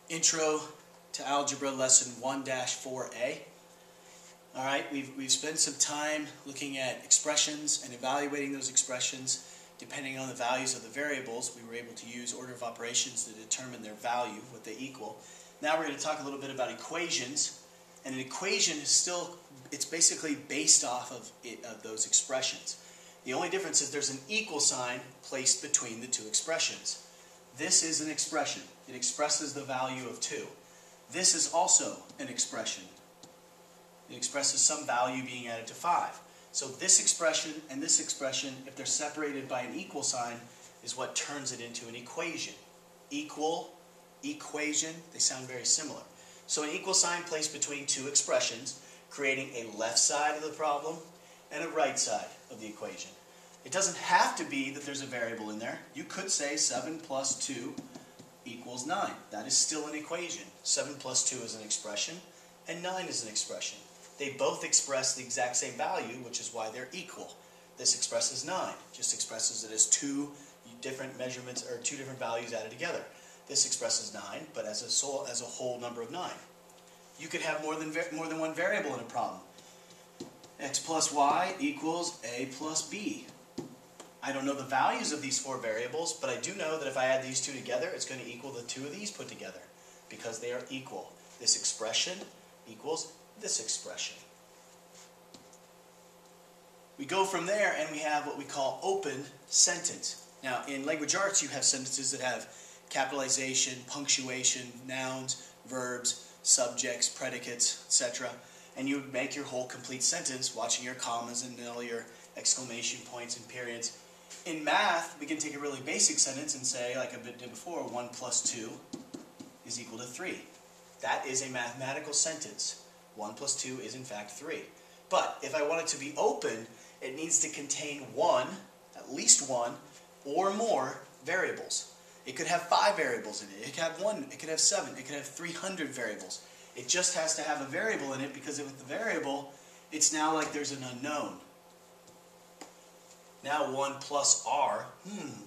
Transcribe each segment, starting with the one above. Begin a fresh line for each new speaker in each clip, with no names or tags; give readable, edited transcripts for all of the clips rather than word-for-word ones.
Intro to Algebra Lesson 1-4A. Alright, we've spent some time looking at expressions and evaluating those expressions. Depending on the values of the variables, we were able to use order of operations to determine their value, what they equal. Now we're going to talk a little bit about equations. And an equation is still, it's basically based off of those expressions. The only difference is there's an equal sign placed between the two expressions. This is an expression. It expresses the value of 2. This is also an expression. It expresses some value being added to 5. So this expression and this expression, if they're separated by an equal sign, is what turns it into an equation. Equal, equation, they sound very similar. So an equal sign placed between two expressions, creating a left side of the problem and a right side of the equation. It doesn't have to be that there's a variable in there. You could say 7 plus 2 equals 9. That is still an equation. 7 plus 2 is an expression, and 9 is an expression. They both express the exact same value, which is why they're equal. This expresses 9. Just expresses it as two different measurements, or two different values added together. This expresses 9, but as a whole number of 9. You could have more than one variable in a problem. X plus y equals a plus b. I don't know the values of these 4 variables, but I do know that if I add these two together, it's going to equal the two of these put together, because they are equal. This expression equals this expression. We go from there and we have what we call open sentence. Now, in language arts, you have sentences that have capitalization, punctuation, nouns, verbs, subjects, predicates, etc. And you make your whole complete sentence watching your commas and all your exclamation points and periods. In math, we can take a really basic sentence and say, like I did before, 1 plus 2 is equal to 3. That is a mathematical sentence. 1 plus 2 is in fact 3. But if I want it to be open, it needs to contain at least one, or more variables. It could have 5 variables in it. It could have 1, it could have 7, it could have 300 variables. It just has to have a variable in it, because with the variable, it's now like there's an unknown. Now 1 plus r,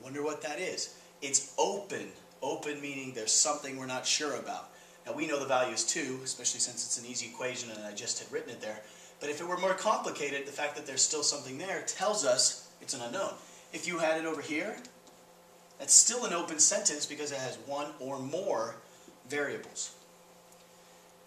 wonder what that is. It's open. Open meaning there's something we're not sure about. Now we know the value is 2, especially since it's an easy equation and I just had written it there. But if it were more complicated, the fact that there's still something there tells us it's an unknown. If you had it over here, that's still an open sentence because it has 1 or more variables.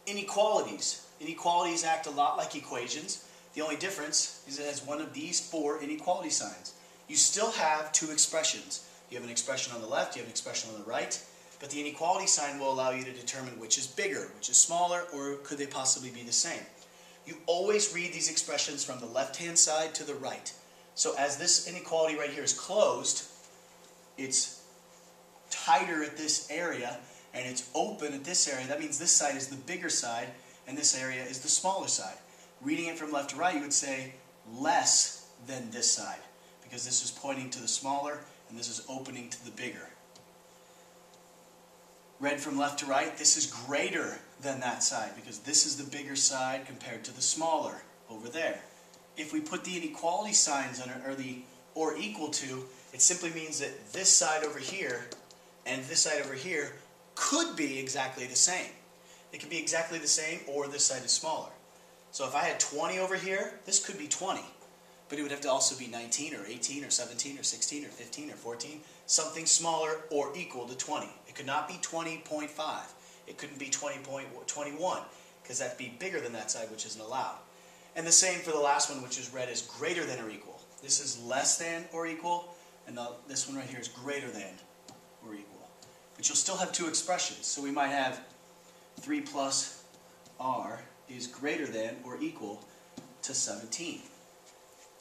Inequalities. Inequalities act a lot like equations. The only difference is it has one of these 4 inequality signs. You still have 2 expressions. You have an expression on the left, you have an expression on the right, but the inequality sign will allow you to determine which is bigger, which is smaller, or could they possibly be the same. You always read these expressions from the left-hand side to the right. So as this inequality right here is closed, it's tighter at this area, and it's open at this area. That means this side is the bigger side, and this area is the smaller side. Reading it from left to right, you would say less than this side, because this is pointing to the smaller, and this is opening to the bigger. Read from left to right, this is greater than that side, because this is the bigger side compared to the smaller over there. If we put the inequality signs under, or the or equal to, it simply means that this side over here and this side over here could be exactly the same. It could be exactly the same, or this side is smaller. So if I had 20 over here, this could be 20. But it would have to also be 19 or 18 or 17 or 16 or 15 or 14. Something smaller or equal to 20. It could not be 20.5. It couldn't be 20.21, because that'd be bigger than that side, which isn't allowed. And the same for the last one, which is read as greater than or equal. This is less than or equal, and this one right here is greater than or equal. But you'll still have 2 expressions. So we might have 3 plus r is greater than or equal to 17.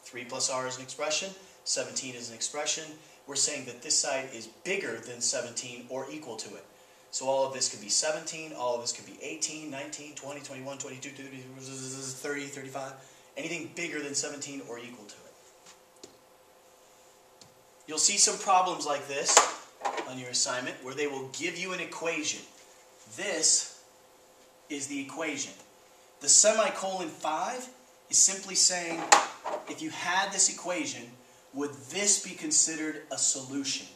3 plus r is an expression, 17 is an expression. We're saying that this side is bigger than 17 or equal to it. So all of this could be 17, all of this could be 18, 19, 20, 21, 22, 30, 35. Anything bigger than 17 or equal to it. You'll see some problems like this on your assignment where they will give you an equation. This is the equation. The semicolon 5 is simply saying, if you had this equation, would this be considered a solution?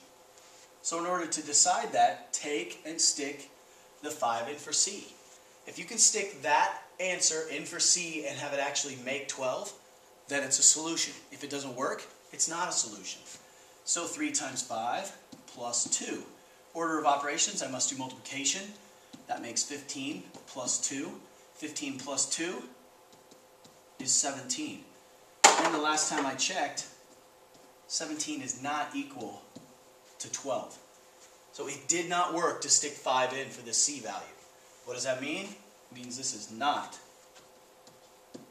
So in order to decide that, take and stick the 5 in for C. If you can stick that answer in for C and have it actually make 12, then it's a solution. If it doesn't work, it's not a solution. So 3 times 5 plus 2. Order of operations, I must do multiplication. That makes 15 plus 2. 15 plus 2 is 17. And the last time I checked, 17 is not equal to 12. So it did not work to stick 5 in for this C value. What does that mean? It means this is not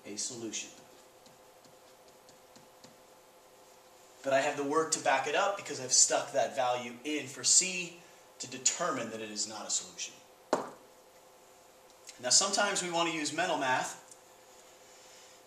a solution. But I have the work to back it up because I've stuck that value in for C to determine that it is not a solution. Now sometimes we want to use mental math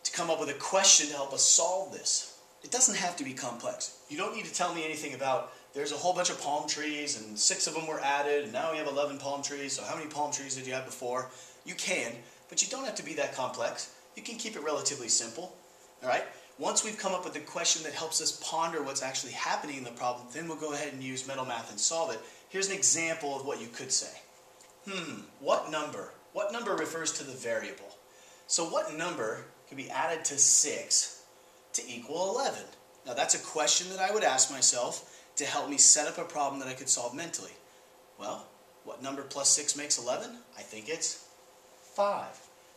to come up with a question to help us solve this. It doesn't have to be complex. You don't need to tell me anything about there's a whole bunch of palm trees and 6 of them were added and now we have 11 palm trees, so how many palm trees did you have before? You can, but you don't have to be that complex. You can keep it relatively simple. All right? Once we've come up with a question that helps us ponder what's actually happening in the problem, then we'll go ahead and use mental math and solve it. Here's an example of what you could say. What number? What number refers to the variable? So what number can be added to 6 to equal 11? Now that's a question that I would ask myself to help me set up a problem that I could solve mentally. Well, what number plus 6 makes 11? I think it's 5.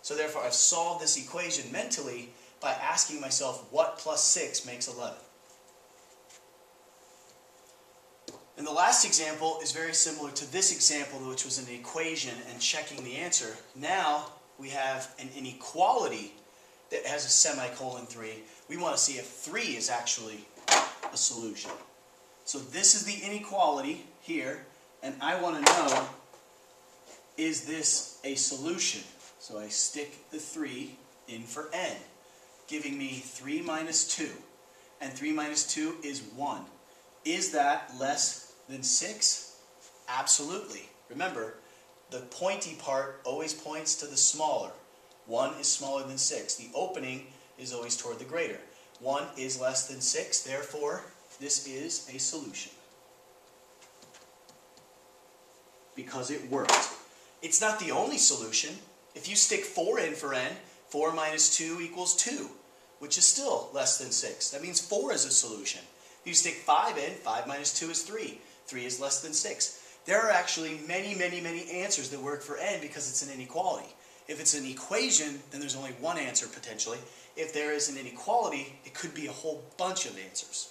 So therefore I've solved this equation mentally by asking myself what plus 6 makes 11. And the last example is very similar to this example, which was an equation and checking the answer. Now we have an inequality that has a semicolon 3. We want to see if 3 is actually a solution. So this is the inequality here, and I want to know, is this a solution? So I stick the 3 in for n, giving me 3 minus 2. And 3 minus 2 is 1. Is that less than 6? Absolutely. Remember, the pointy part always points to the smaller. 1 is smaller than 6. The opening is always toward the greater. 1 is less than 6, therefore this is a solution. Because it worked. It's not the only solution. If you stick 4 in for n, 4 minus 2 equals 2, which is still less than 6. That means 4 is a solution. If you stick 5 in, 5 minus 2 is 3. 3 is less than 6. There are actually many, many, many answers that work for n because it's an inequality. If it's an equation, then there's only one answer potentially. If there is an inequality, it could be a whole bunch of answers.